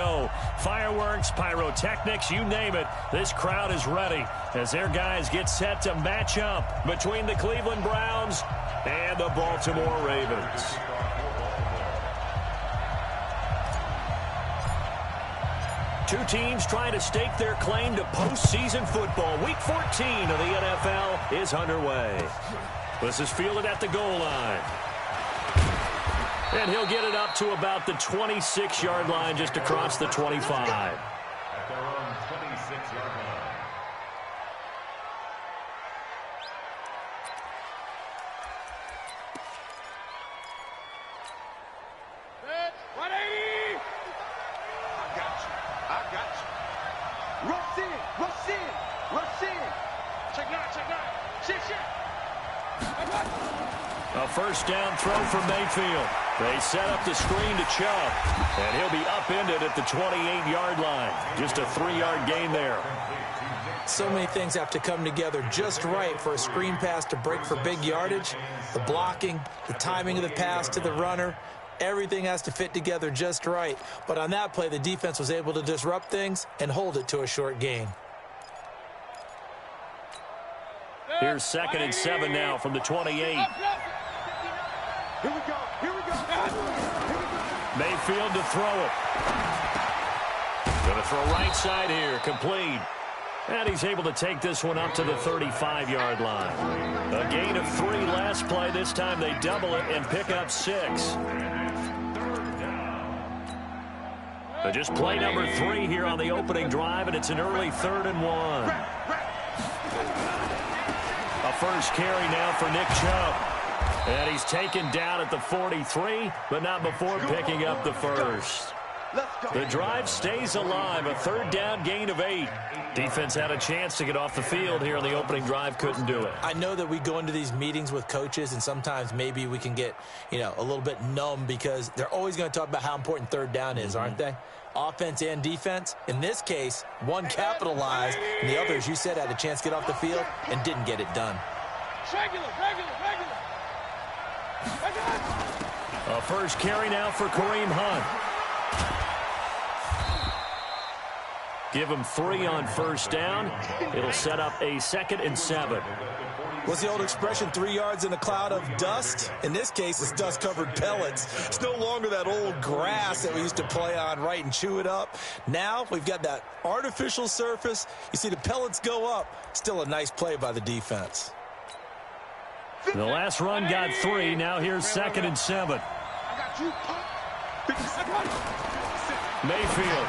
go. Fireworks, pyrotechnics, you name it. This crowd is ready as their guys get set to match up between the Cleveland Browns and the Baltimore Ravens. Two teams trying to stake their claim to postseason football. Week 14 of the NFL is underway. This is fielded at the goal line. And he'll get it up to about the 26-yard line, just across the 25. At their own 26-yard line. A first down throw from Mayfield. They set up the screen to Chubb, and he'll be upended at the 28-yard line. Just a 3-yard gain there. So many things have to come together just right for a screen pass to break for big yardage. The blocking, the timing of the pass to the runner, everything has to fit together just right. But on that play, the defense was able to disrupt things and hold it to a short gain. Here's 2nd and 7 now from the 28. Here we go. Here we go. Mayfield to throw it. Going to throw right side here. Complete. And he's able to take this one up to the 35-yard line. A gain of 3 last play. This time they double it and pick up 6. But just play number 3 here on the opening drive, and it's an early 3rd and 1. A first carry now for Nick Chubb. And he's taken down at the 43, but not before picking up the first. The drive stays alive, a 3rd down gain of 8. Defense had a chance to get off the field here on the opening drive, couldn't do it. I know that we go into these meetings with coaches, and sometimes maybe we can get, a little bit numb because they're always going to talk about how important 3rd down is, aren't they? Offense and defense. In this case, one capitalized, and the other, as you said, had a chance to get off the field and didn't get it done. Regular. A first carry now for Kareem Hunt. Give him 3 on first down. It'll set up a 2nd and 7. What's the old expression, 3 yards in a cloud of dust? In this case, it's dust-covered pellets. It's no longer that old grass that we used to play on, right, and chew it up. Now we've got that artificial surface. You see the pellets go up. Still a nice play by the defense. The last run got 3. Now here's 2nd and 7. Mayfield.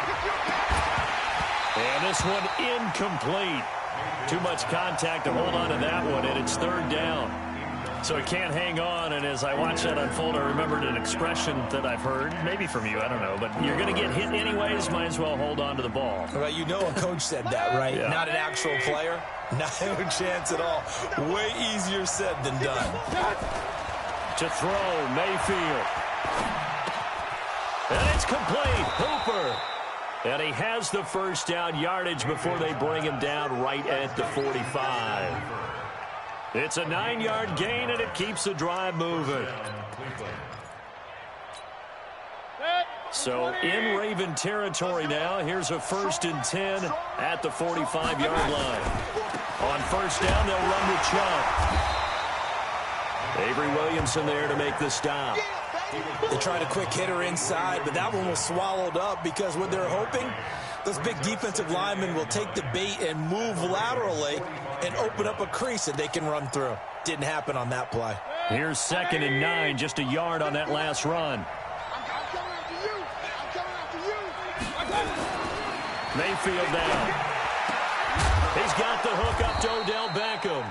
And this one incomplete. Too much contact to hold on to that one, and it's 3rd down. So it can't hang on, and as I watch that unfold, I remembered an expression that I've heard, maybe from you, I don't know, but you're going to get hit anyways, might as well hold on to the ball. Well, a coach said that, right? Yeah. Not an actual player. Not a chance at all. Way easier said than done. To throw, Mayfield. And it's complete. Hooper. And he has the first down yardage before they bring him down right at the 45. It's a 9-yard gain, and it keeps the drive moving. So in Raven territory now, here's a 1st and 10 at the 45-yard line. On first down, they'll run with Chubb. Avery Williamson there to make the stop. They tried a quick hitter inside, but that one was swallowed up because what they're hoping, those big defensive linemen will take the bait and move laterally and open up a crease that they can run through. Didn't happen on that play. Here's 2nd and 9, just a yard on that last run. Mayfield down. He's got the hook up to Odell Beckham.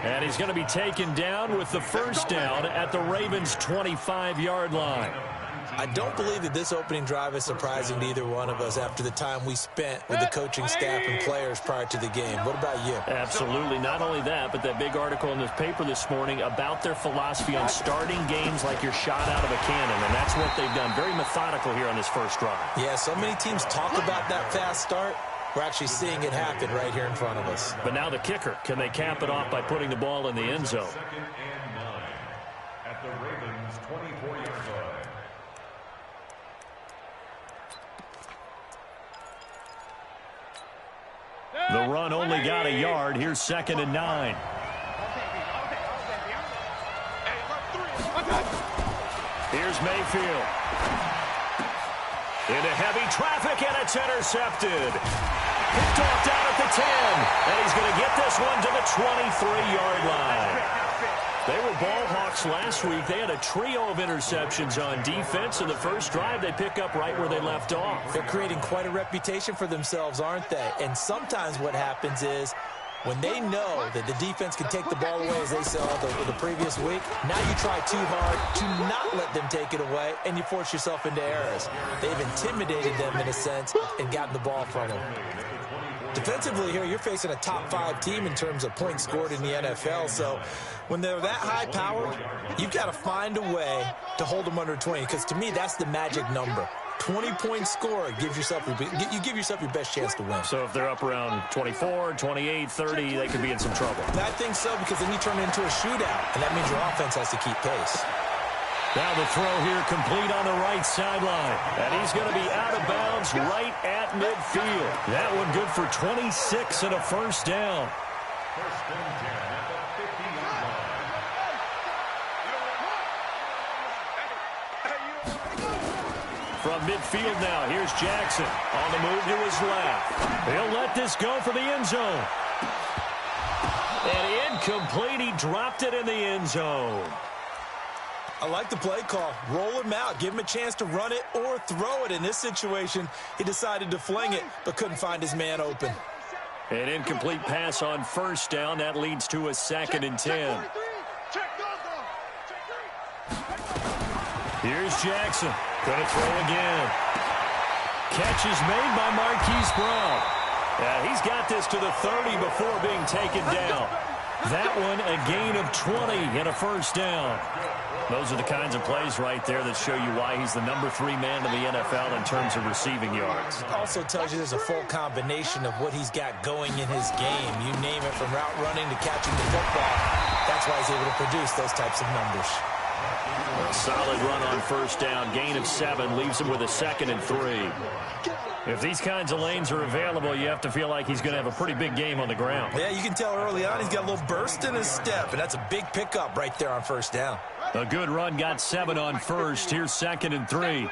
And he's going to be taken down with the first down at the Ravens' 25-yard line. I don't believe that this opening drive is surprising to either one of us after the time we spent with the coaching staff and players prior to the game. What about you? Absolutely. Not only that, but that big article in this paper this morning about their philosophy on starting games like you're shot out of a cannon, and that's what they've done. Very methodical here on this first drive. Yeah, so many teams talk about that fast start. We're actually seeing it happen right here in front of us. But now the kicker. Can they cap it off by putting the ball in the end zone? 2nd and 9 at the Ravens' 24-yard line. The run only got a yard. Here's 2nd and 9. Here's Mayfield. Into heavy traffic, and it's intercepted. Picked off down at the 10. And he's going to get this one to the 23-yard line. They were ball hawks last week. They had a trio of interceptions on defense. In the first drive, they pick up right where they left off. They're creating quite a reputation for themselves, aren't they? And sometimes what happens is when they know that the defense can take the ball away, as they saw the previous week, now you try too hard to not let them take it away, and you force yourself into errors. They've intimidated them in a sense and gotten the ball from them. Defensively here, you're facing a top 5 team in terms of points scored in the NFL. So when they're that high powered, you've got to find a way to hold them under 20. Because to me, that's the magic number. 20-point score gives yourself you give yourself your best chance to win. So if they're up around 24, 28, 30, they could be in some trouble. I think so, because then you turn it into a shootout, and that means your offense has to keep pace. Now the throw here complete on the right sideline. And he's going to be out of bounds right at midfield. That one good for 26 and a first down. First and 10 at the 50-yard line. From midfield now, here's Jackson on the move to his left. He'll let this go for the end zone. And incomplete. He dropped it in the end zone. I like the play call. Roll him out. Give him a chance to run it or throw it. In this situation, he decided to fling it, but couldn't find his man open. An incomplete pass on first down. That leads to a 2nd and 10. Here's Jackson. Gonna throw again. Catch is made by Marquise Brown. Yeah, he's got this to the 30 before being taken down. That one a gain of 20 and a first down. Those are the kinds of plays right there that show you why he's the number 3 man in the NFL in terms of receiving yards. Also tells you there's a full combination of what he's got going in his game. You name it, from route running to catching the football. That's why he's able to produce those types of numbers. A solid run on first down. Gain of 7 leaves him with a 2nd and 3. If these kinds of lanes are available, you have to feel like he's going to have a pretty big game on the ground. Yeah, you can tell early on he's got a little burst in his step, and that's a big pickup right there on first down. A good run, got 7 on first. Here's 2nd and 3.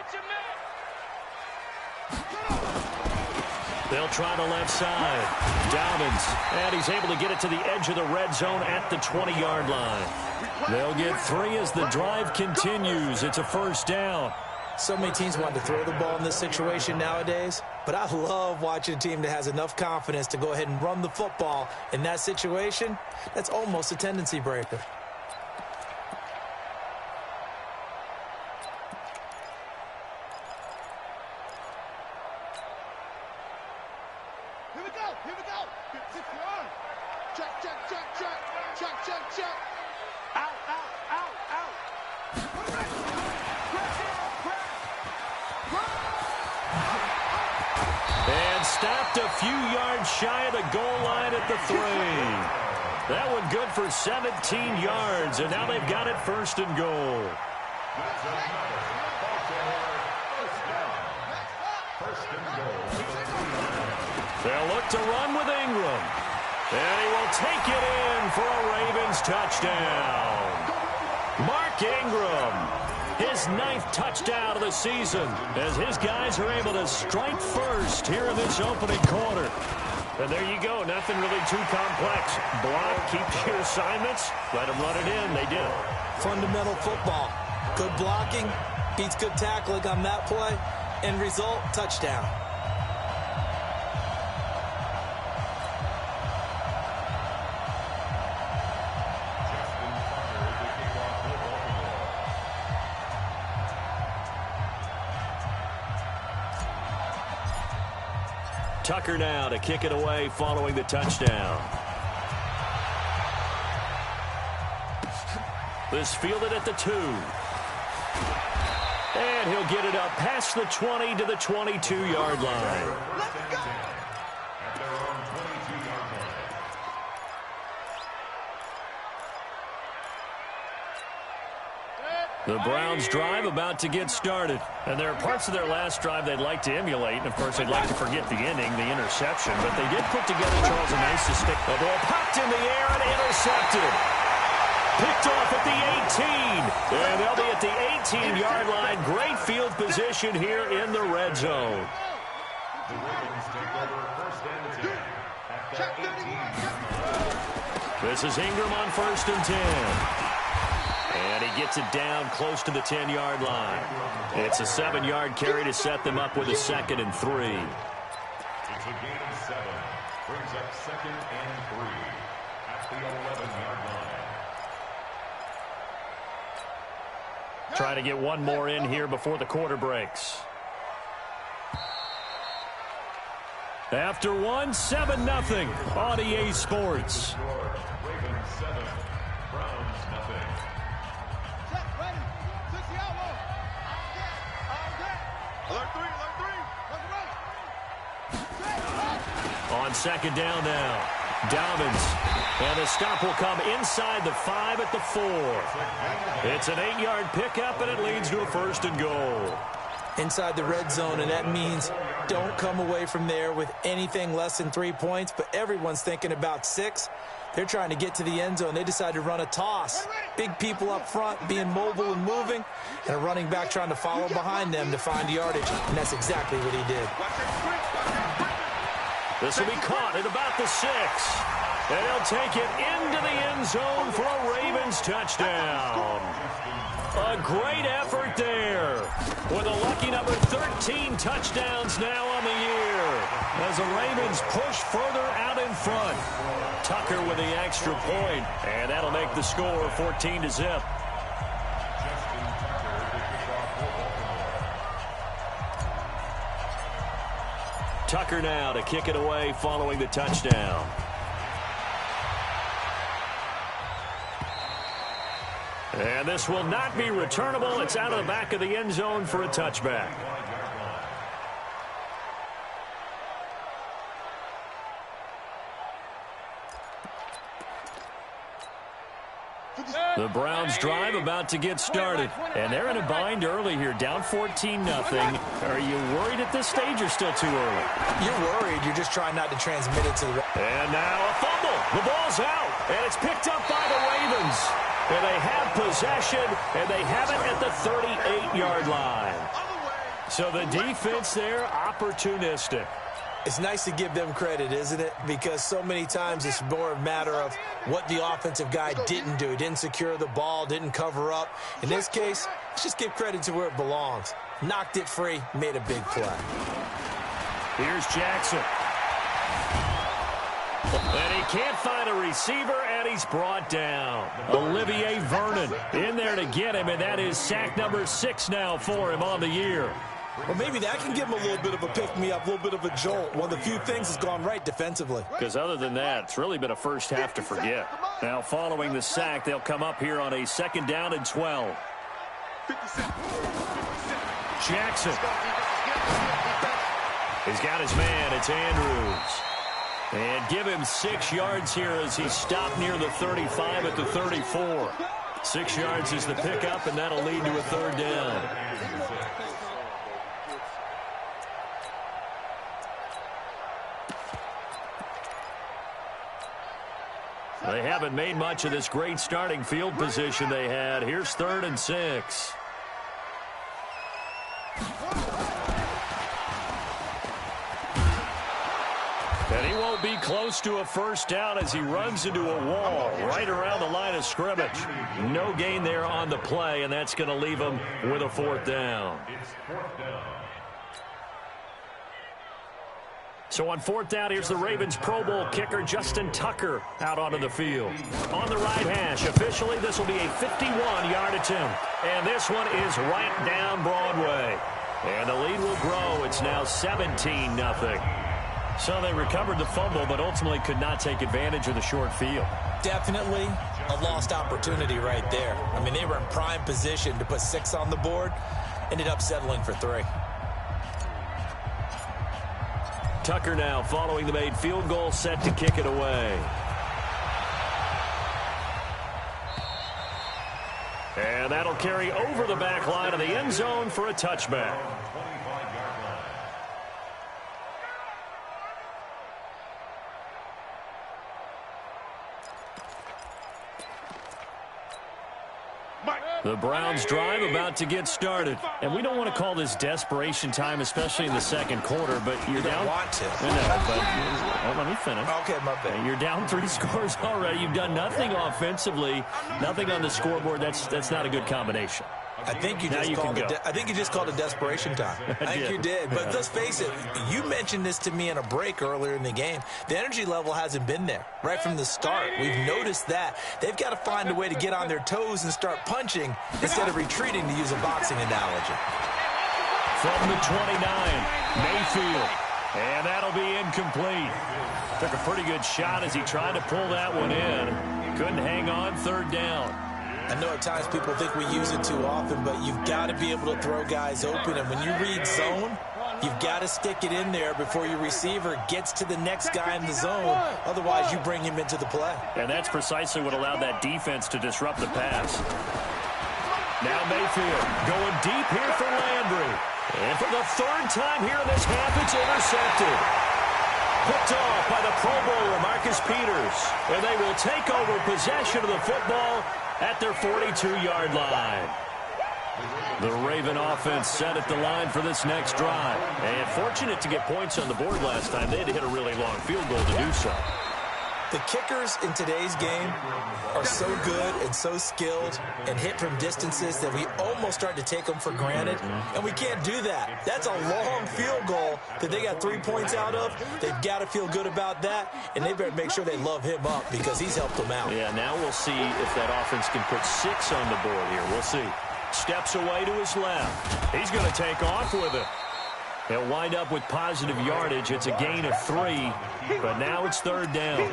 They'll try the left side. Dobbins, and he's able to get it to the edge of the red zone at the 20-yard line. They'll get 3 as the drive continues. It's a first down. So many teams want to throw the ball in this situation nowadays, but I love watching a team that has enough confidence to go ahead and run the football. In that situation, that's almost a tendency breaker. Here we go. Check. Out. And stopped a few yards shy of the goal line at the 3. That one good for 17 yards, and now they've got it 1st and goal. They'll look to run with Ingram. And he will take it in for a Ravens touchdown. Mark Ingram, his 9th touchdown of the season, as his guys are able to strike first here in this opening quarter. And there you go, nothing really too complex. Block, keep your assignments, let them run it in. They did. Fundamental football. Good blocking beats good tackling on that play. End result, touchdown. Tucker now to kick it away following the touchdown. This fielded at the 2. And he'll get it up past the 20 to the 22-yard line. The Browns' drive about to get started. And there are parts of their last drive they'd like to emulate. And, of course, they'd like to forget the inning, the interception. But they did put together, Charles, a nice stick. The ball popped in the air and intercepted. Picked off at the 18. And they'll be at the 18-yard line. Great field position here in the red zone. The Ravens take over first and 10 at the 18. This is Ingram on 1st and 10. And he gets it down close to the 10-yard line. It's a 7-yard carry to set them up with a 2nd and 3. It's a gain of 7. Brings up 2nd and 3 at the 11-yard line. Try to get one more in here before the quarter breaks. After one, 7-0 on EA Sports. Ravens 7, Browns nothing. On 2nd down now, Dobbins. And the stop will come inside the 5 at the 4. It's an 8-yard pickup, and it leads to a 1st and goal. Inside the red zone, and that means don't come away from there with anything less than 3 points, but everyone's thinking about 6. They're trying to get to the end zone. They decide to run a toss. Big people up front being mobile and moving, and a running back trying to follow behind them to find yardage, and that's exactly what he did. This will be caught at about the 6. And he'll take it into the end zone for a Ravens touchdown. A great effort there. With a lucky number 13 touchdowns now on the year. As the Ravens push further out in front. Tucker with the extra point. And that'll make the score 14-0. Tucker now to kick it away following the touchdown. And this will not be returnable. It's out of the back of the end zone for a touchback. The Browns drive about to get started. And they're in a bind early here, down 14-0. Are you worried at this stage or still too early? You're worried. You're just trying not to transmit it to the... And now a fumble. The ball's out. And it's picked up by the Ravens. And they have possession, and they have it at the 38-yard line. So the defense there, opportunistic. It's nice to give them credit, isn't it? Because so many times it's more a matter of what the offensive guy didn't do. He didn't secure the ball, didn't cover up. In this case, let's just give credit to where it belongs. Knocked it free, made a big play. Here's Jackson. And he can't find a receiver, and he's brought down. Olivier Vernon in there to get him, and that is sack number 6 now for him on the year. Well, maybe that can give him a little bit of a pick-me-up, a little bit of a jolt. One of the few things that's gone right defensively. Because other than that, it's really been a first half to forget. Now, following the sack, they'll come up here on a 2nd down and 12. Jackson. He's got his man. It's Andrews. And give him 6 yards here as he stopped near the 35 at the 34. 6 yards is the pickup, and that'll lead to a 3rd down. They haven't made much of this great starting field position they had. Here's 3rd and 6. And he won't be close to a 1st down as he runs into a wall right around the line of scrimmage. No gain there on the play, and that's going to leave him with a 4th down. So on 4th down, here's the Ravens Pro Bowl kicker, Justin Tucker, out onto the field. On the right hash, officially, this will be a 51-yard attempt. And this one is right down Broadway. And the lead will grow. It's now 17-0. So they recovered the fumble, but ultimately could not take advantage of the short field. Definitely a lost opportunity right there. I mean, they were in prime position to put 6 on the board. Ended up settling for 3. Tucker now following the made field goal, set to kick it away. And that'll carry over the back line of the end zone for a touchback. The Browns drive about to get started. And we don't want to call this desperation time, especially in the second quarter, but you're down. You don't want to. I know, but let me finish. Okay, my bad. You're down 3 scores already. You've done nothing offensively, nothing on the scoreboard. That's not a good combination. I think you just called it desperation time. I think you did. But let's face it, you mentioned this to me in a break earlier in the game. The energy level hasn't been there right from the start. We've noticed that. They've got to find a way to get on their toes and start punching instead of retreating, to use a boxing analogy. From the 29, Mayfield. And that'll be incomplete. Took a pretty good shot as he tried to pull that one in. Couldn't hang on, third down. I know at times people think we use it too often, but you've got to be able to throw guys open. And when you read zone, you've got to stick it in there before your receiver gets to the next guy in the zone. Otherwise, you bring him into the play. And that's precisely what allowed that defense to disrupt the pass. Now Mayfield going deep here for Landry. And for the third time here in this half, it's intercepted. Picked off by the Pro Bowler, Marcus Peters. And they will take over possession of the football at their 42-yard line. The Raven offense set at the line for this next drive. And fortunate to get points on the board last time. They had to hit a really long field goal to do so. The kickers in today's game are so good and so skilled and hit from distances that we almost start to take them for granted. And we can't do that. That's a long field goal that they got 3 points out of. They've got to feel good about that, and they better make sure they love him up because he's helped them out. Yeah, now we'll see if that offense can put 6 on the board here. We'll see. Steps away to his left. He's going to take off with it. He'll wind up with positive yardage. It's a gain of 3, but now it's third down.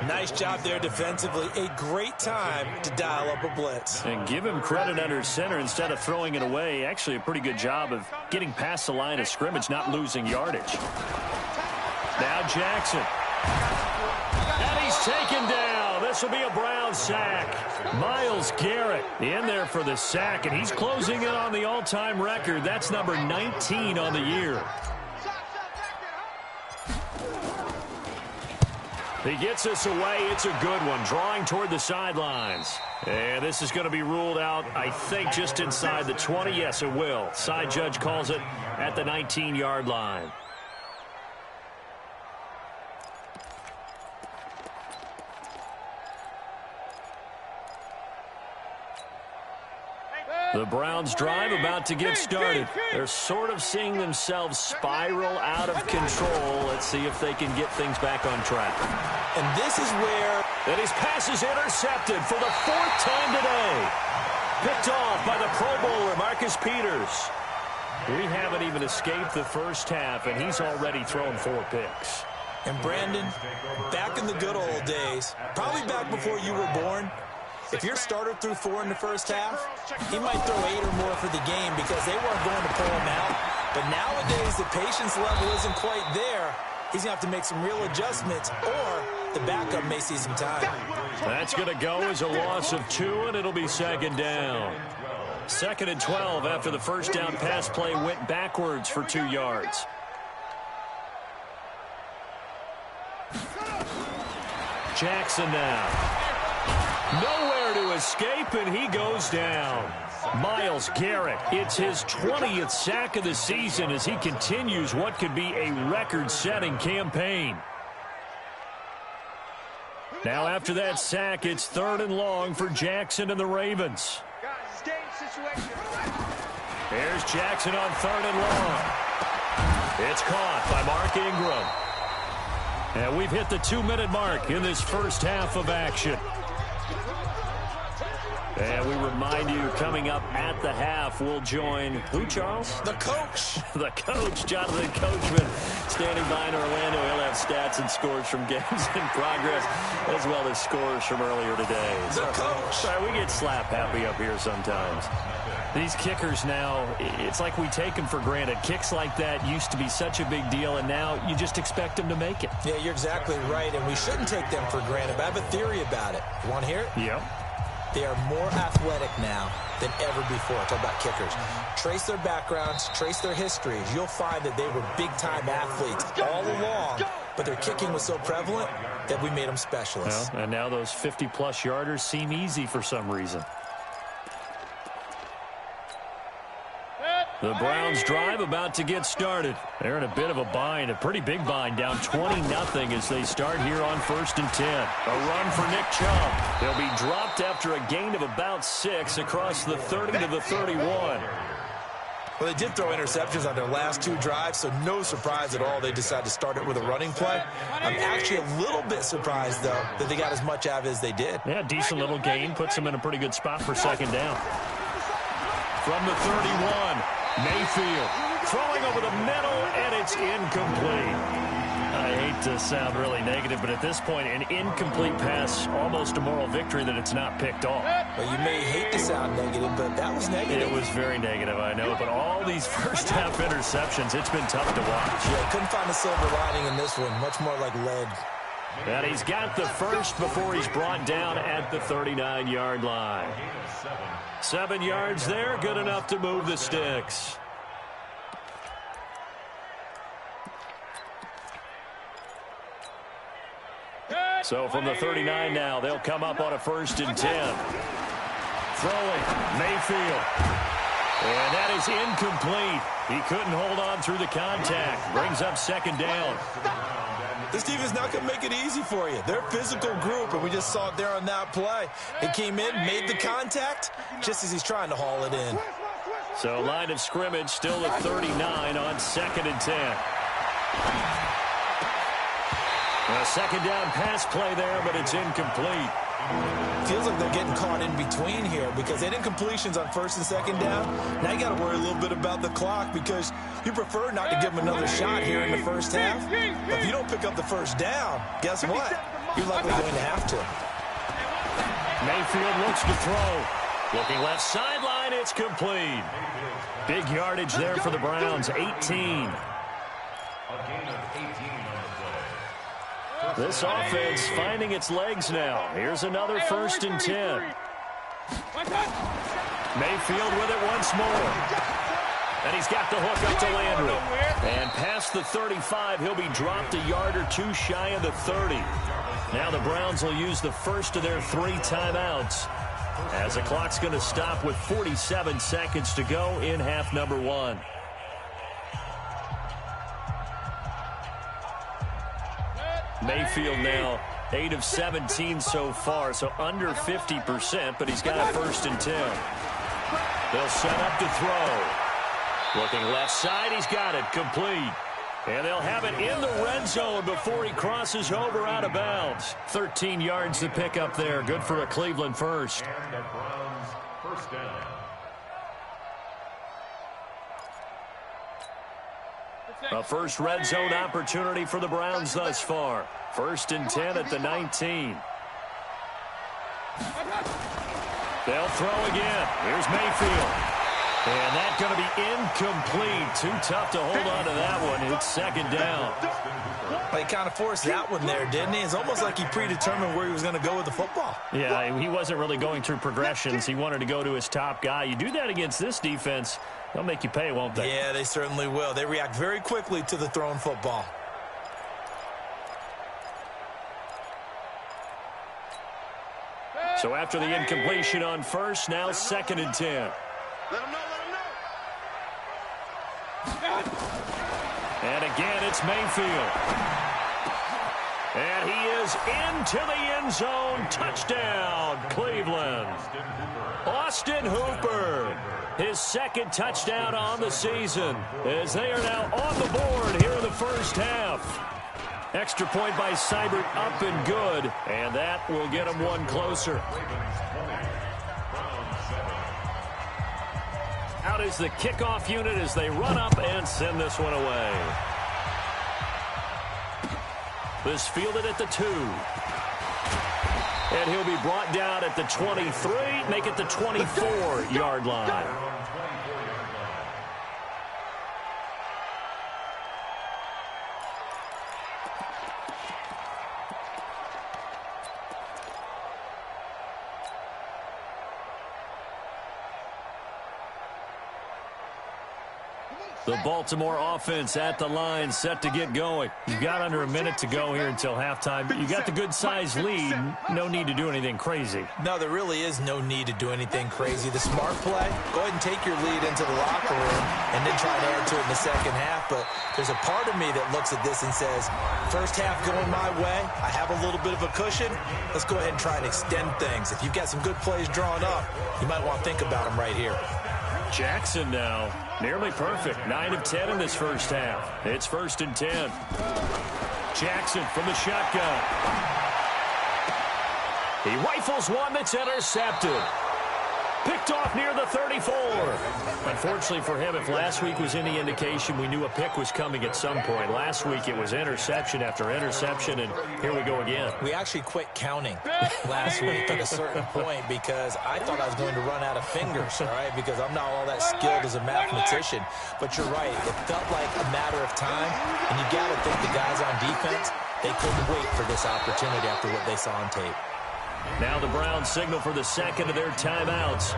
Nice job there defensively. A great time to dial up a blitz. And give him credit under center instead of throwing it away. Actually, a pretty good job of getting past the line of scrimmage, not losing yardage. Now Jackson. And he's taken down. This will be a Brown sack. Myles Garrett in there for the sack, and he's closing in on the all-time record. That's number 19 on the year. He gets us away. It's a good one, drawing toward the sidelines. And this is going to be ruled out, I think, just inside the 20. Yes, it will. Side judge calls it at the 19-yard line. The Browns drive about to get started. They're sort of seeing themselves spiral out of control. Let's see if they can get things back on track. And this is where... And his pass is intercepted for the 4th time today. Picked off by the Pro Bowler, Marcus Peters. We haven't even escaped the first half, and he's already thrown 4 picks. And Brandon, back in the good old days, probably back before you were born, if your starter threw 4 in the first half, he might throw 8 or more for the game because they weren't going to pull him out. But nowadays, the patience level isn't quite there. He's going to have to make some real adjustments, or the backup may see some time. That's going to go as a loss of 2, and it'll be second down. 2nd and 12 after the first down pass play went backwards for 2 yards. Jackson now. Nowhere to escape, and he goes down. Myles Garrett, it's his 20th sack of the season as he continues what could be a record-setting campaign. Now after that sack, it's 3rd and long for Jackson and the Ravens. Here's Jackson on 3rd and long. It's caught by Mark Ingram. And we've hit the 2-minute mark in this first half of action. And we remind you, coming up at the half, we'll join who, Charles? The coach. The coach, Jonathan Coachman, standing by in Orlando. He'll have stats and scores from games in progress, as well as scores from earlier today. The coach. Sorry, we get slap happy up here sometimes. These kickers now, it's like we take them for granted. Kicks like that used to be such a big deal, and now you just expect them to make it. Yeah, you're exactly right, and we shouldn't take them for granted. But I have a theory about it. You want to hear it? Yep. They are more athletic now than ever before. Talk about kickers. Trace their backgrounds, trace their histories. You'll find that they were big-time athletes all along, but their kicking was so prevalent that we made them specialists. Well, and now those 50-plus yarders seem easy for some reason. The Browns drive about to get started. They're in a bit of a bind, a pretty big bind, down 20-0 as they start here on 1st and 10. A run for Nick Chubb. They'll be dropped after a gain of about 6 across the 30 to the 31. Well, they did throw interceptions on their last 2 drives, so no surprise at all they decided to start it with a running play. I'm actually a little bit surprised, though, that they got as much out of it as they did. Yeah, decent little gain. Puts them in a pretty good spot for 2nd down. From the 31, Mayfield throwing over the middle, and it's incomplete. I hate to sound really negative, but at this point, an incomplete pass, almost a moral victory that it's not picked off. Well, you may hate to sound negative, but that was negative. It was very negative, I know, but all these first-half interceptions, it's been tough to watch. Yeah, couldn't find a silver lining in this one, much more like lead. And he's got the first before he's brought down at the 39-yard line. 7 yards there, good enough to move the sticks. So from the 39 now, they'll come up on a 1st and 10. Throwing, Mayfield. And that is incomplete. He couldn't hold on through the contact. Brings up 2nd down. This team is not going to make it easy for you. They're a physical group, and we just saw it there on that play. He came in, made the contact, just as he's trying to haul it in. So line of scrimmage still at 39 on 2nd and 10. A 2nd down pass play there, but it's incomplete. Feels like they're getting caught in between here because they did completions on 1st and 2nd down. Now you got to worry a little bit about the clock because you prefer not to give them another shot here in the first half. But if you don't pick up the 1st down, guess what? You're likely going to have to. Mayfield looks to throw. Looking left sideline, it's complete. Big yardage there for the Browns, 18. This offense finding its legs now. Here's another 1st and 10. Mayfield with it once more. And he's got the hook up to Landry. And past the 35, he'll be dropped a yard or 2 shy of the 30. Now the Browns will use the first of their 3 timeouts, as the clock's going to stop with 47 seconds to go in half number 1. Mayfield now 8 of 17 so far, so under 50%, but he's got a 1st and 10. They'll set up to throw. Looking left side, he's got it, complete. And they'll have it in the red zone before he crosses over out of bounds. 13 yards to pick up there, good for a Cleveland first. And the Browns, 1st down. A first red zone opportunity for the Browns thus far. 1st and 10 at the 19. They'll throw again. Here's Mayfield. And that's going to be incomplete. Too tough to hold on to that one. It's 2nd down. He kind of forced that one there, didn't he? It's almost like he predetermined where he was going to go with the football. Yeah, he wasn't really going through progressions. He wanted to go to his top guy. You do that against this defense, they'll make you pay, won't they? Yeah, they certainly will. They react very quickly to the thrown football. So after the incompletion on 1st, now 2nd and 10. Let him know, let him know. And again, it's Mayfield. And he is into the end zone. Touchdown, Cleveland. Austin Hooper, his 2nd touchdown on the season, as they are now on the board here in the first half. Extra point by Seibert, up and good, and that will get him one closer. Out is the kickoff unit as they run up and send this one away. This fielded at the 2. And he'll be brought down at the 23, make it the 24-yard line. The Baltimore offense at the line, set to get going. You've got under a minute to go here until halftime. You got the good-sized lead. No need to do anything crazy. No, there really is no need to do anything crazy. The smart play, go ahead and take your lead into the locker room and then try to add to it in the second half. But there's a part of me that looks at this and says, first half going my way, I have a little bit of a cushion. Let's go ahead and try and extend things. If you've got some good plays drawn up, you might want to think about them right here. Jackson now, nearly perfect. 9 of 10 in this first half. It's 1st and 10. Jackson from the shotgun. He rifles one that's intercepted. Picked off near the 34. Unfortunately for him, if last week was any indication, we knew a pick was coming at some point. Last week it was interception after interception, and here we go again. We actually quit counting last week at a certain point because I thought I was going to run out of fingers, all right, because I'm not all that skilled as a mathematician. But you're right. It felt like a matter of time, and you got to think the guys on defense, they couldn't wait for this opportunity after what they saw on tape. Now the Browns signal for the second of their timeouts,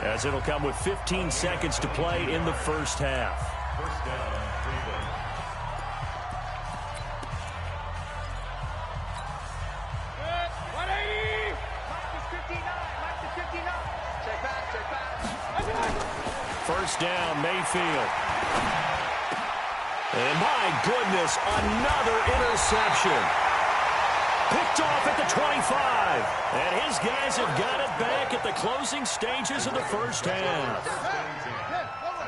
as it'll come with 15 seconds to play in the first half. First down, Cleveland. First down, Mayfield. And my goodness, another interception. Picked off at the 25. And his guys have got it back at the closing stages of the first half.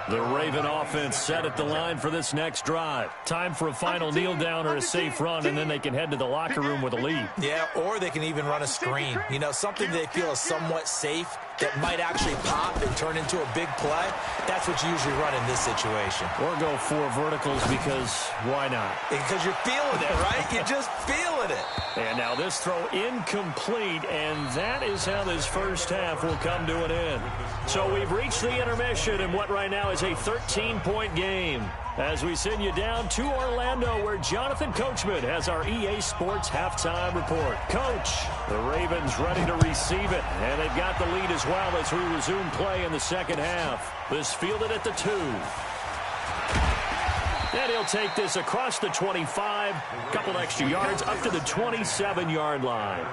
The Raven offense set at the line for this next drive. Time for a final kneel down or a safe run, and then they can head to the locker room with a lead. Yeah, or they can even run a screen. You know, something they feel is somewhat safe that might actually pop and turn into a big play. That's what you usually run in this situation. Or go 4 verticals because why not? Because you're feeling it, right? You're just feeling it. And now this throw incomplete, and that is how this first half will come to an end. So we've reached the intermission in what right now is a 13-point game, as we send you down to Orlando, where Jonathan Coachman has our EA Sports halftime report. Coach, the Ravens ready to receive it, and they've got the lead as well as we resume play in the second half. This fielded at the 2. And he'll take this across the 25, couple extra yards up to the 27-yard line.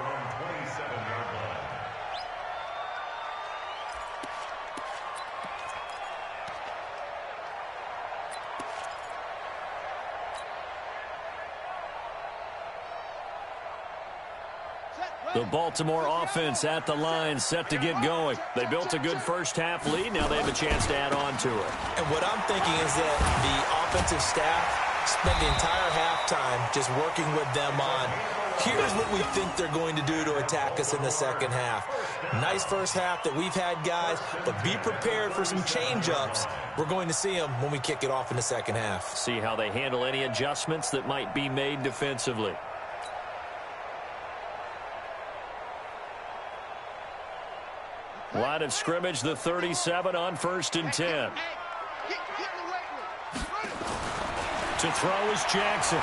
The Baltimore offense at the line, set to get going. They built a good first half lead. Now they have a chance to add on to it. And what I'm thinking is that the offensive staff spent the entire halftime just working with them on, here's what we think they're going to do to attack us in the second half. Nice first half that we've had, guys, but be prepared for some change-ups. We're going to see them when we kick it off in the second half. See how they handle any adjustments that might be made defensively. Line of scrimmage, the 37 on 1st and 10. To throw is Jackson.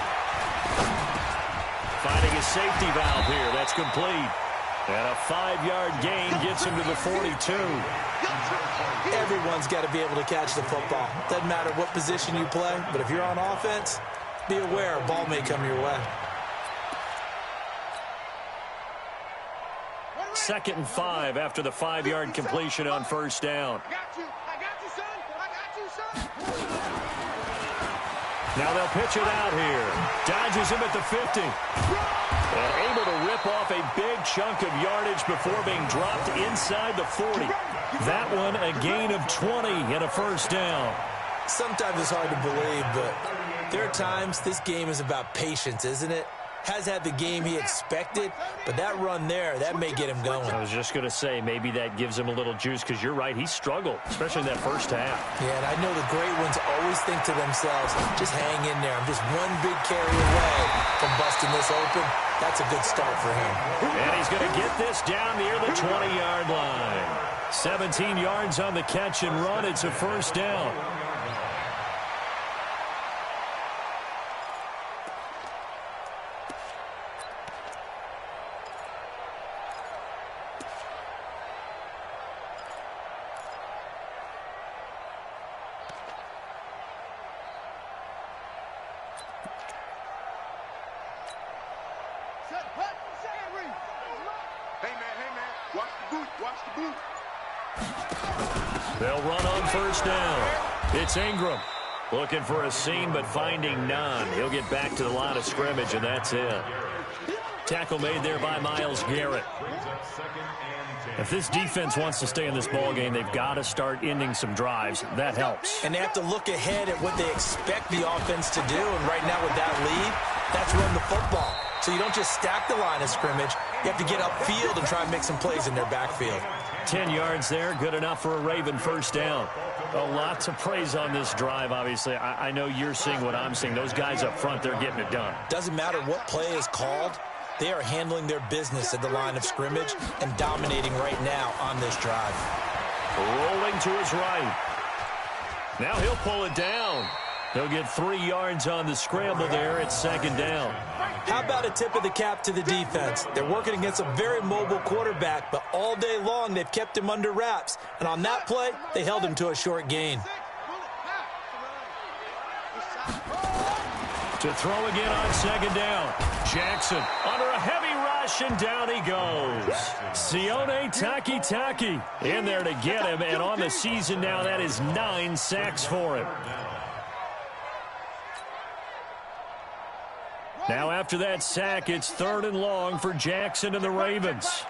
Finding a safety valve here. That's complete. And a 5-yard gain gets him to the 42. Everyone's got to be able to catch the football. Doesn't matter what position you play, but if you're on offense, be aware a ball may come your way. 2nd and 5 after the 5-yard completion on first down. I got you, son. I got you, son. Now they'll pitch it out here. Dodges him at the 50. And able to rip off a big chunk of yardage before being dropped inside the 40. That one a gain of 20 and a first down. Sometimes it's hard to believe, but there are times this game is about patience, isn't it? Has had the game he expected, but that run there, that may get him going. I was just going to say, maybe that gives him a little juice, because you're right, he struggled, especially in that first half. Yeah, and I know the great ones always think to themselves, just hang in there. I'm just one big carry away from busting this open. That's a good start for him. And he's going to get this down near the 20-yard line. 17 yards on the catch and run. It's a first down. Hey, man, watch the boot, watch the boot. They'll run on first down. It's Ingram. Looking for a seam, but finding none. He'll get back to the line of scrimmage, and that's it. Tackle made there by Myles Garrett. If this defense wants to stay in this ballgame, they've got to start ending some drives. That helps. And they have to look ahead at what they expect the offense to do. And right now with that lead, that's run the football. So you don't just stack the line of scrimmage. You have to get upfield and try and make some plays in their backfield. 10 yards there, good enough for a Raven first down. Lots of praise on this drive, obviously. I know you're seeing what I'm seeing. Those guys up front, they're getting it done. Doesn't matter what play is called. They are handling their business at the line of scrimmage and dominating right now on this drive. Rolling to his right. Now he'll pull it down. He'll get 3 yards on the scramble there. It's second down. How about a tip of the cap to the defense? They're working against a very mobile quarterback, but all day long they've kept him under wraps. And on that play, they held him to a short gain. To throw again on second down. Jackson under a heavy rush, and down he goes. Sione Takitaki in there to get him, and on the season now, that is 9 sacks for him. Now after that sack, it's 3rd and long for Jackson and the Ravens.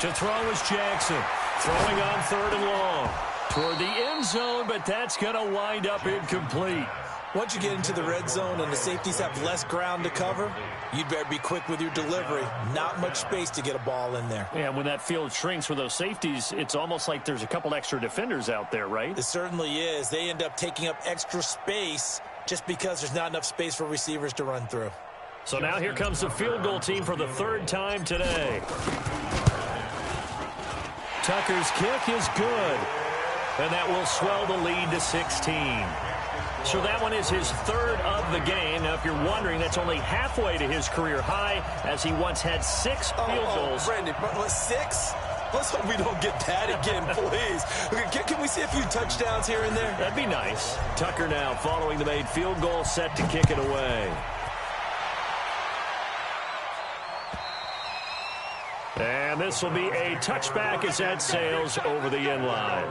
To throw is Jackson. Throwing on 3rd and long. Toward the end zone, but that's going to wind up incomplete. Once you get into the red zone and the safeties have less ground to cover, you'd better be quick with your delivery. Not much space to get a ball in there. Yeah, when that field shrinks for those safeties, it's almost like there's a couple extra defenders out there, right? It certainly is. They end up taking up extra space just because there's not enough space for receivers to run through. So now here comes the field goal team for the 3rd time today. Tucker's kick is good, and that will swell the lead to 16. So that one is his 3rd of the game. Now, if you're wondering, that's only halfway to his career high, as he once had 6 field goals. Brandon, 6? Let's hope we don't get that again, please. Can we see a few touchdowns here and there? That'd be nice. Tucker now following the made field goal, set to kick it away. And this will be a touchback as that sails over the end line.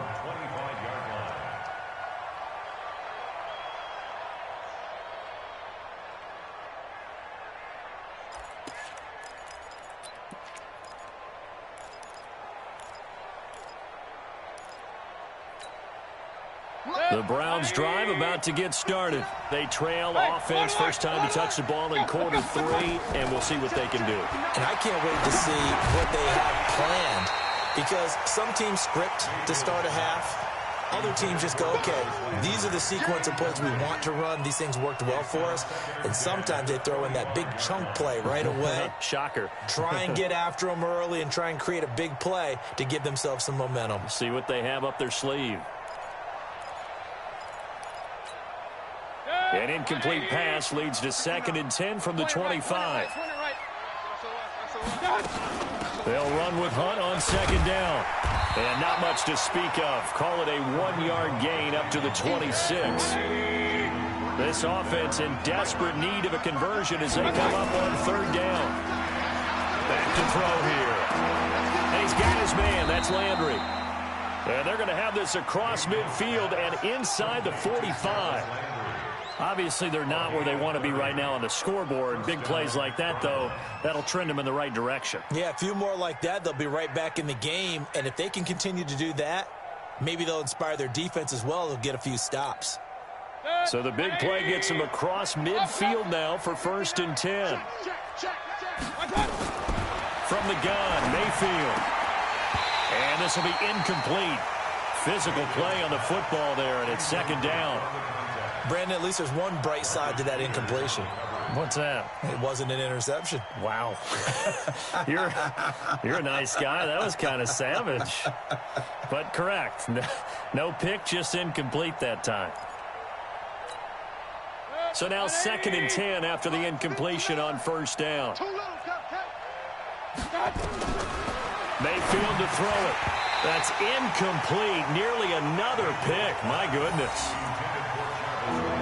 The Browns drive about to get started. They trail offense, first time to touch the ball in quarter 3, and we'll see what they can do. And I can't wait to see what they have planned, because some teams script to start a half. Other teams just go, okay, these are the sequence of plays we want to run. These things worked well for us. And sometimes they throw in that big chunk play right away. Shocker. Try and get after them early and try and create a big play to give themselves some momentum. See what they have up their sleeve. An incomplete pass leads to 2nd and 10 from the 25. They'll run with Hunt on 2nd down. And not much to speak of. Call it a 1-yard gain up to the 26. This offense in desperate need of a conversion as they come up on 3rd down. Back to throw here. And he's got his man. That's Landry. And they're going to have this across midfield and inside the 45. Obviously, they're not where they want to be right now on the scoreboard. Big plays like that, though, that'll trend them in the right direction. Yeah, a few more like that, they'll be right back in the game. And if they can continue to do that, maybe they'll inspire their defense as well. They'll get a few stops. So the big play gets them across midfield now for 1st and 10. From the gun, Mayfield. And this will be incomplete. Physical play on the football there, and it's 2nd down. Brandon, at least there's one bright side to that incompletion. What's that? It wasn't an interception. Wow. You're a nice guy. That was kind of savage. But correct. No pick, just incomplete that time. So now 2nd and 10 after the incompletion on 1st down. Mayfield to throw it. That's incomplete. Nearly another pick. My goodness.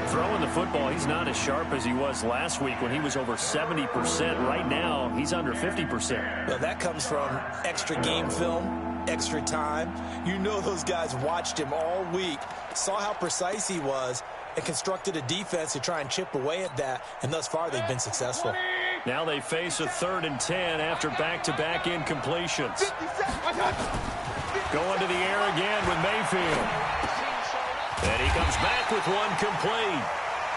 Throwing the football, he's not as sharp as he was last week when he was over 70%. Right now, he's under 50%. Well, that comes from extra game film, extra time. You know those guys watched him all week, saw how precise he was, and constructed a defense to try and chip away at that, and thus far they've been successful. Now they face a 3rd and 10 after back-to-back incompletions. Going to the air again with Mayfield. And he comes back with one complete.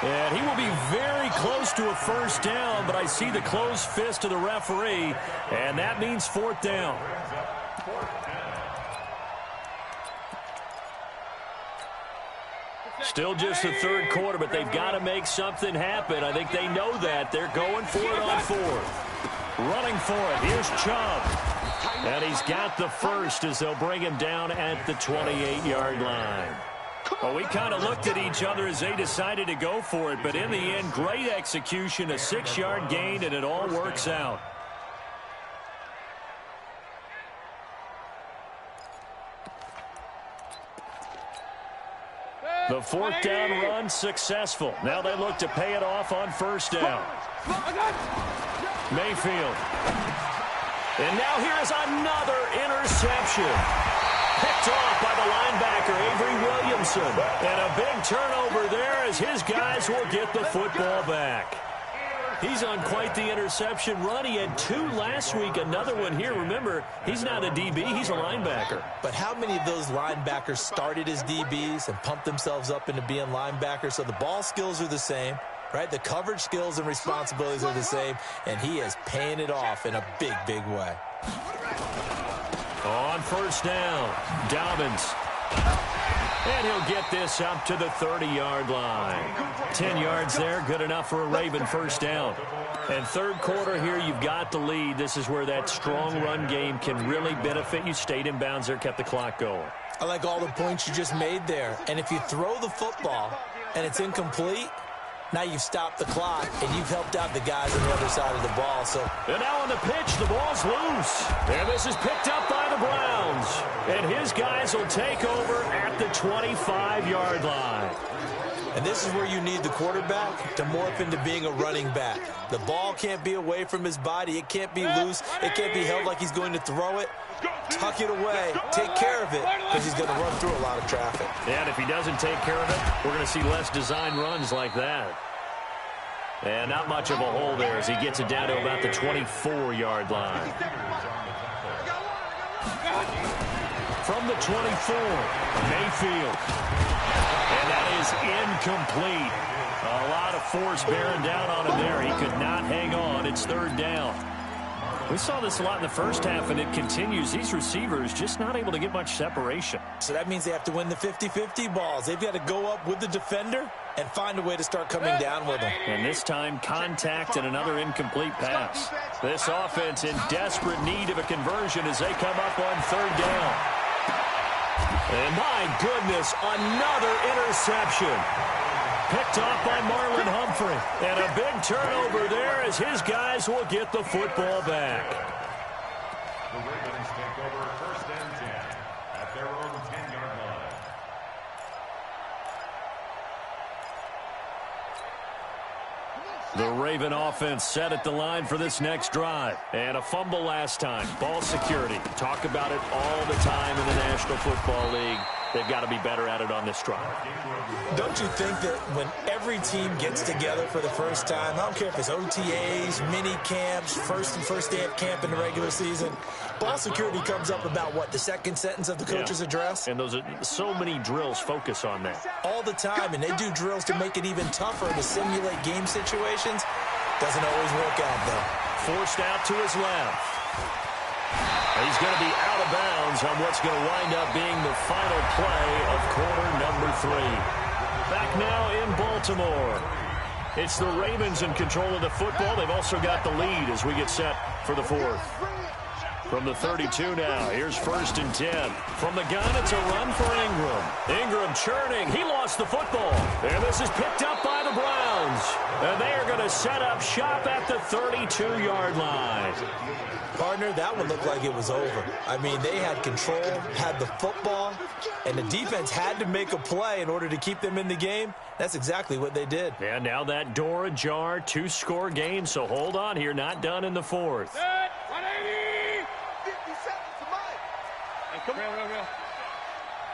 And he will be very close to a first down, but I see the closed fist of the referee, and that means 4th down. Still just the 3rd quarter, but they've got to make something happen. I think they know that. They're going for it on 4th. Running for it. Here's Chubb. And he's got the first as they'll bring him down at the 28-yard line. Well, we kind of looked at each other as they decided to go for it, but in the end, great execution, a 6-yard gain, and it all works out. The 4th down run successful. Now they look to pay it off on 1st down. Mayfield. And now here is another interception. Picked off by the linebacker, Avery Williamson. And a big turnover there as his guys will get the football back. He's on quite the interception run. He had 2 last week, another one here. Remember, he's not a DB, he's a linebacker. But how many of those linebackers started as DBs and pumped themselves up into being linebackers? So the ball skills are the same, right? The coverage skills and responsibilities are the same, and he is paying it off in a big, big way. On 1st down, Dobbins. And he'll get this up to the 30-yard line. 10 yards there, good enough for a Raven 1st down. And 3rd quarter here, you've got the lead. This is where that strong run game can really benefit you. Stayed in bounds there, kept the clock going. I like all the points you just made there. And if you throw the football and it's incomplete, now you've stopped the clock, and you've helped out the guys on the other side of the ball. And now on the pitch, the ball's loose. And this is picked up by the Browns. And his guys will take over at the 25-yard line. And this is where you need the quarterback to morph into being a running back. The ball can't be away from his body. It can't be loose. It can't be held like he's going to throw it. Tuck it away. Take care of it, because he's going to run through a lot of traffic. And if he doesn't take care of it, we're going to see less design runs like that. And not much of a hole there as he gets it down to about the 24-yard line. From the 24, Mayfield. And that is incomplete. A lot of force bearing down on him there. He could not hang on. It's 3rd down. We saw this a lot in the first half, and it continues. These receivers just not able to get much separation. So that means they have to win the 50-50 balls. They've got to go up with the defender and find a way to start coming down with them. And this time, contact and another incomplete pass. This offense in desperate need of a conversion as they come up on 3rd down. And my goodness, another interception. Picked off by Marlon Humphrey. And a big turnover there as his guys will get the football back. The Ravens take over 1st and 10 at their own 10-yard line. The Raven offense set at the line for this next drive. And a fumble last time. Ball security. Talk about it all the time in the National Football League. They've got to be better at it on this drive. Don't you think that when every team gets together for the first time, I don't care if it's OTAs, mini camps, first day of camp in the regular season, ball security comes up about what, the second sentence of the coach's address? And those are so many drills focus on that. All the time, and they do drills to make it even tougher to simulate game situations. Doesn't always work out, though. Forced out to his left. He's going to be out of bounds on what's going to wind up being the final play of quarter number 3. Back now in Baltimore. It's the Ravens in control of the football. They've also got the lead as we get set for the 4th. From the 32 now, here's 1st and 10. From the gun, it's a run for Ingram. Ingram churning. He lost the football. And this is picked up by the Browns. And they are going to set up shop at the 32-yard line. Partner, that one looked like it was over. I mean, they had control, had the football, and the defense had to make a play in order to keep them in the game. That's exactly what they did. And now that door ajar, 2-score game, so hold on here, not done in the 4th. Set, 180. 50 seconds to mine. Hey, come real.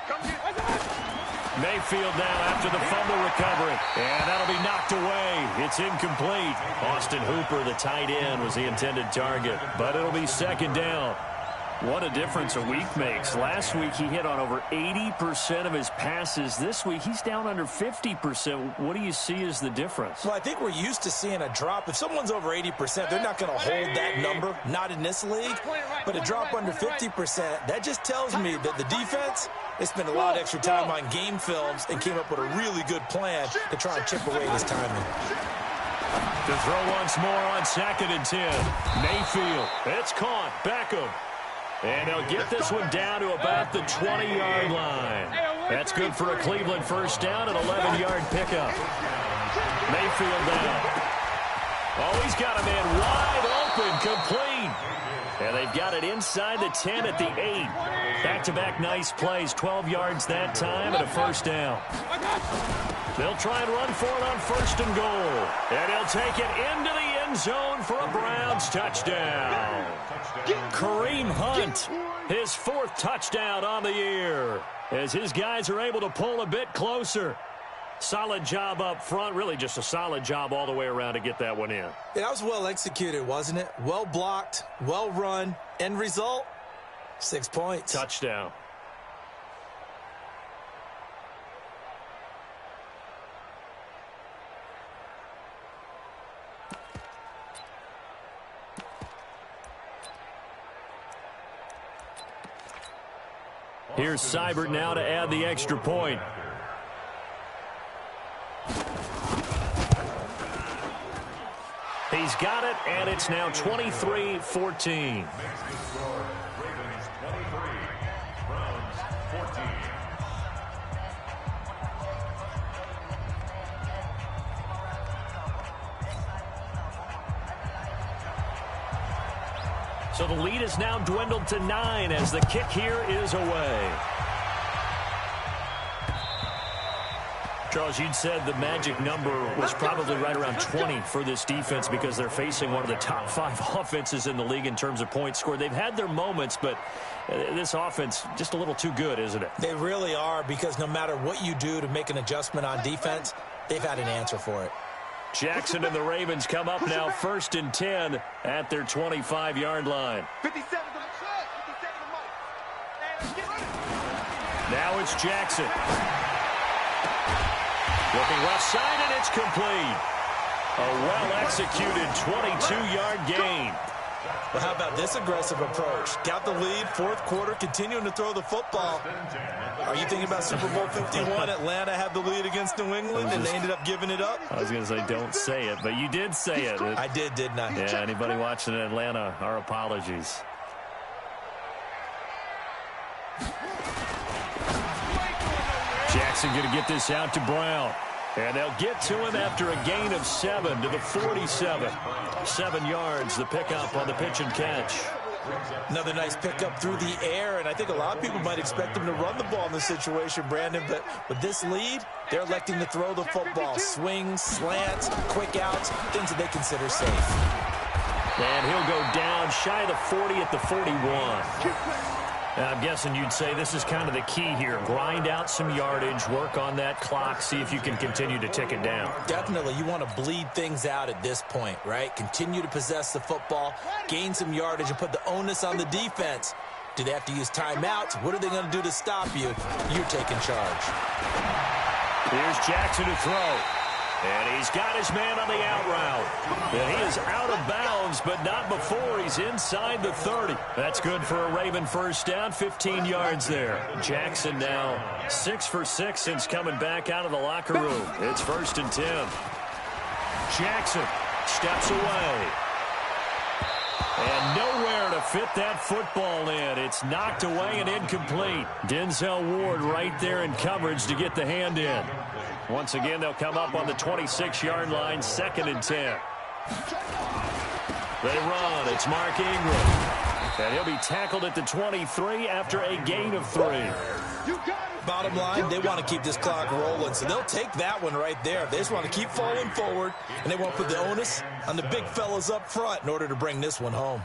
Come get Mayfield now after the fumble recovery. And that'll be knocked away. It's incomplete. Austin Hooper, the tight end, was the intended target. But it'll be 2nd down. What a difference a week makes. Last week he hit on over 80% of his passes. This week he's down under 50%. What do you see as the difference? Well, I think we're used to seeing a drop. If someone's over 80%, they're not going to hold that number. Not in this league. But a drop under 50%, that just tells me that the defense, they spent a lot of extra time on game films and came up with a really good plan to try and chip away this timing. To throw once more on 2nd and 10. Mayfield. It's caught. Beckham. And they'll get this one down to about the 20-yard line. That's good for a Cleveland 1st down, an 11-yard pickup. Mayfield down. Oh, he's got a man wide open, complete. And they've got it inside the 10 at the 8. Back-to-back nice plays, 12 yards that time and a 1st down. They'll try and run for it on 1st and goal. And he'll take it into the end zone for a Browns touchdown. Kareem Hunt, his 4th touchdown on the year, as his guys are able to pull a bit closer. Solid job up front, really just a solid job all the way around to get that one in. Yeah, that was well executed, wasn't it? Well blocked, well run. End result, 6 points. Touchdown. Here's Seibert now to add the extra point. He's got it, and it's now 23-14. So the lead is now dwindled to 9 as the kick here is away. Charles, you'd said the magic number was probably right around 20 for this defense because they're facing one of the top 5 offenses in the league in terms of points scored. They've had their moments, but this offense just a little too good, isn't it? They really are, because no matter what you do to make an adjustment on defense, they've had an answer for it. Jackson and the Ravens come up now 1st and 10 at their 25-yard line. 57 to the check. 57 to the mic. Now it's Jackson. Looking left side, and it's complete. A well-executed 22-yard gain. Well, how about this aggressive approach? Got the lead, 4th quarter, continuing to throw the football. Are you thinking about Super Bowl 51? Atlanta had the lead against New England, and they ended up giving it up? I was going to say, don't say it, but you did say it. I did, didn't I? Yeah, anybody watching in Atlanta, our apologies. Jackson going to get this out to Brown. And they'll get to him after a gain of 7 to the 47. 7 yards, the pickup on the pitch and catch. Another nice pickup through the air, and I think a lot of people might expect him to run the ball in this situation, Brandon, but with this lead, they're electing to throw the football. Swings, slants, quick outs, things that they consider safe. And he'll go down shy of the 40 at the 41. I'm guessing you'd say this is kind of the key here. Grind out some yardage, work on that clock, see if you can continue to tick it down. Definitely. You want to bleed things out at this point, right? Continue to possess the football, gain some yardage, and put the onus on the defense. Do they have to use timeouts? What are they going to do to stop you? You're taking charge. Here's Jackson to throw. And he's got his man on the out route. And he is out of bounds, but not before he's inside the 30. That's good for a Raven 1st down, 15 yards there. Jackson now 6 for 6 since coming back out of the locker room. It's 1st and 10. Jackson steps away. And nowhere to to fit that football in. It's knocked away and incomplete. Denzel Ward right there in coverage to get the hand in. Once again, they'll come up on the 26-yard line, 2nd and 10. They run. It's Mark Ingram. And he'll be tackled at the 23 after a gain of 3. Bottom line, they want to keep this clock rolling, so they'll take that one right there. They just want to keep falling forward, and they won't put the onus on the big fellas up front in order to bring this one home.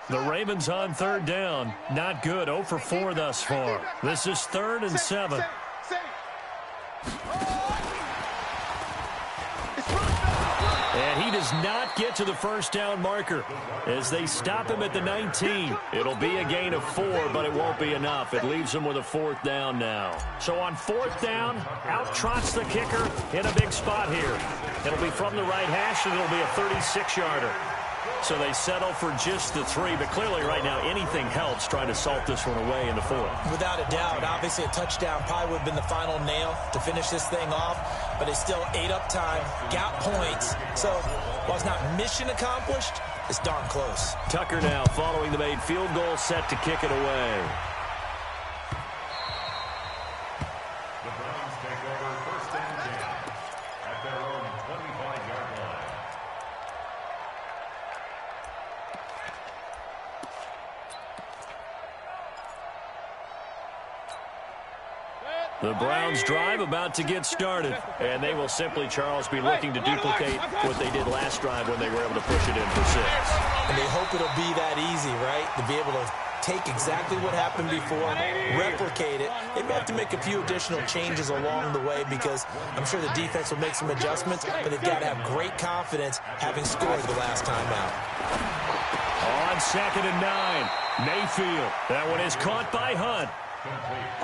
The Ravens on 3rd down. Not good. 0 for 4 thus far. This is 3rd and 7. And he does not get to the first down marker as they stop him at the 19. It'll be a gain of 4, but it won't be enough. It leaves him with a 4th down now. So on 4th down, out trots the kicker in a big spot here. It'll be from the right hash, and it'll be a 36-yarder. So they settle for just the 3, but clearly right now anything helps trying to salt this one away in the 4th. Without a doubt, obviously a touchdown probably would have been the final nail to finish this thing off, but it's still ate up time, got points. So while it's not mission accomplished, it's darn close. Tucker now following the made field goal, set to kick it away. The Browns take over 1st and 10 at their own 25-yard line. The Browns drive about to get started, and they will simply, Charles, be looking to duplicate what they did last drive when they were able to push it in for 6. And they hope it'll be that easy, right? To be able to take exactly what happened before, replicate it. They may have to make a few additional changes along the way because I'm sure the defense will make some adjustments, but they've got to have great confidence having scored the last time out. On 2nd and 9, Mayfield. That one is caught by Hunt.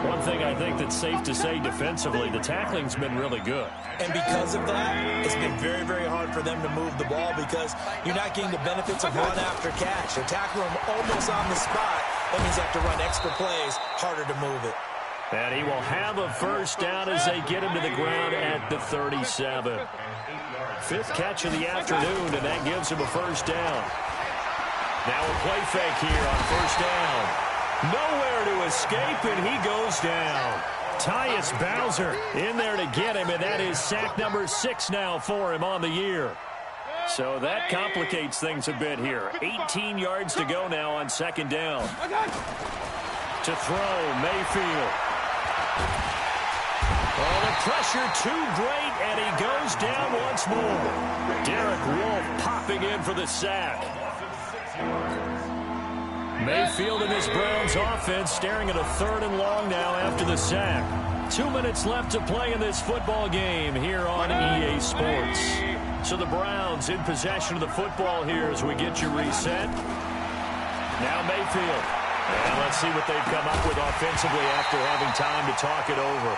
One thing I think that's safe to say defensively, the tackling's been really good. And because of that, it's been very, very hard for them to move the ball because you're not getting the benefits of run after catch. They're tackling them almost on the spot. That means they have to run extra plays, harder to move it. And he will have a 1st down as they get him to the ground at the 37. 5th catch of the afternoon, and that gives him a 1st down. Now a play fake here on 1st down. Nowhere to escape, and he goes down. Tyus Bowser in there to get him, and that is sack number 6 now for him on the year. So that complicates things a bit here. 18 yards to go now on 2nd down. To throw, Mayfield. Oh, the pressure too great, and he goes down once more. Derek Wolfe popping in for the sack. Mayfield and this Browns offense staring at a 3rd and long now after the sack. 2 minutes left to play in this football game here on EA Sports. So the Browns in possession of the football here as we get you reset. Now Mayfield. And let's see what they've come up with offensively after having time to talk it over.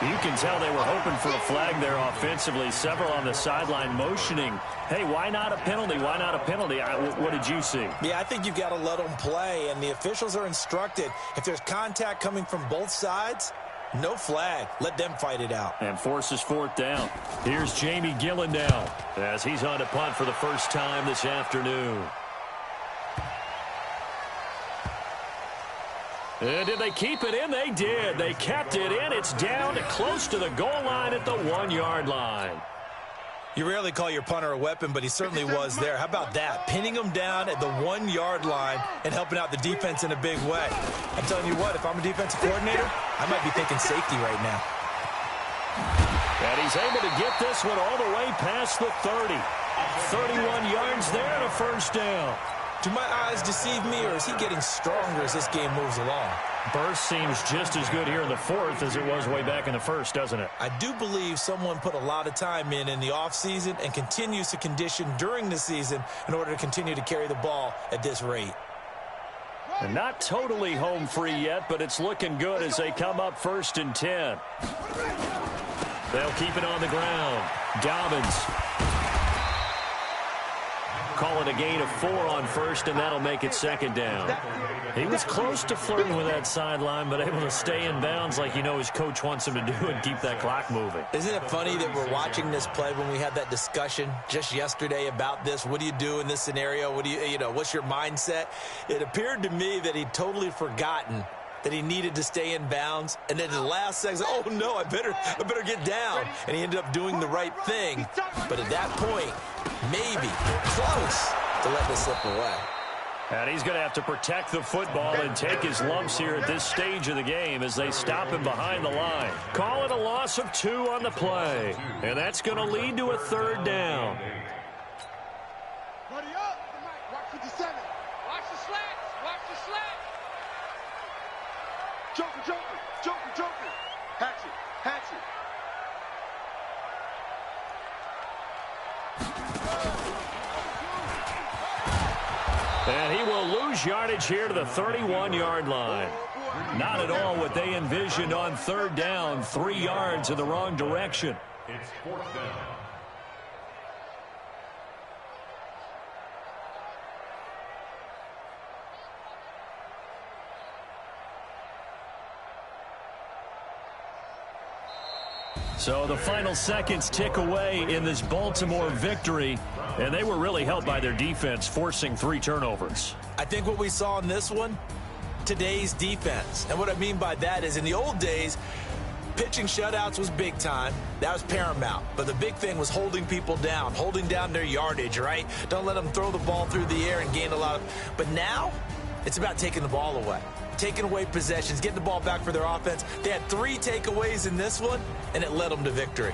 You can tell they were hoping for a flag there offensively. Several on the sideline motioning, hey, why not a penalty? Why not a penalty? What did you see? Yeah, I think you've got to let them play, and the officials are instructed. If there's contact coming from both sides, no flag. Let them fight it out. And forces 4th down. Here's Jamie Gillen now as he's on to punt for the first time this afternoon. Did they keep it in? They did. They kept it in. It's down close to the goal line at the 1-yard line. You rarely call your punter a weapon, but he certainly was there. How about that? Pinning him down at the 1-yard line and helping out the defense in a big way. I'm telling you what, if I'm a defensive coordinator, I might be thinking safety right now. And he's able to get this one all the way past the 30. 31 yards there and a 1st down. Do my eyes deceive me, or is he getting stronger as this game moves along? Burst seems just as good here in the 4th as it was way back in the 1st, doesn't it? I do believe someone put a lot of time in the offseason and continues to condition during the season in order to continue to carry the ball at this rate. And not totally home free yet, but it's looking good as they come up 1st and 10. They'll keep it on the ground. Dobbins. Call it a gain of 4 on first, and that'll make it second down. He was close to flirting with that sideline, but able to stay in bounds like his coach wants him to do and keep that clock moving. Isn't it funny that we're watching this play when we had that discussion just yesterday about this? What do you do in this scenario? What do what's your mindset? It appeared to me that he'd totally forgotten that he needed to stay in bounds, and then in the last second, oh no, I better get down. And he ended up doing the right thing. But at that point, maybe close to let this slip away. And he's going to have to protect the football and take his lumps here at this stage of the game as they stop him behind the line. Call it a loss of 2 on the play. And that's going to lead to a third down. Buddy up. Watch 57. Watch the slats. Watch the slats. Joker. Hatchet. And he will lose yardage here to the 31-yard line. Not at all what they envisioned on third down. 3 yards in the wrong direction. It's 4th down. So the final seconds tick away in this Baltimore victory, and they were really helped by their defense, forcing 3 turnovers. I think what we saw in this one, today's defense. And what I mean by that is in the old days, pitching shutouts was big time. That was paramount. But the big thing was holding people down, holding down their yardage, right? Don't let them throw the ball through the air and gain a lot of... But now, it's about taking the ball away. Taking away possessions, getting the ball back for their offense. They had 3 takeaways in this one, and it led them to victory.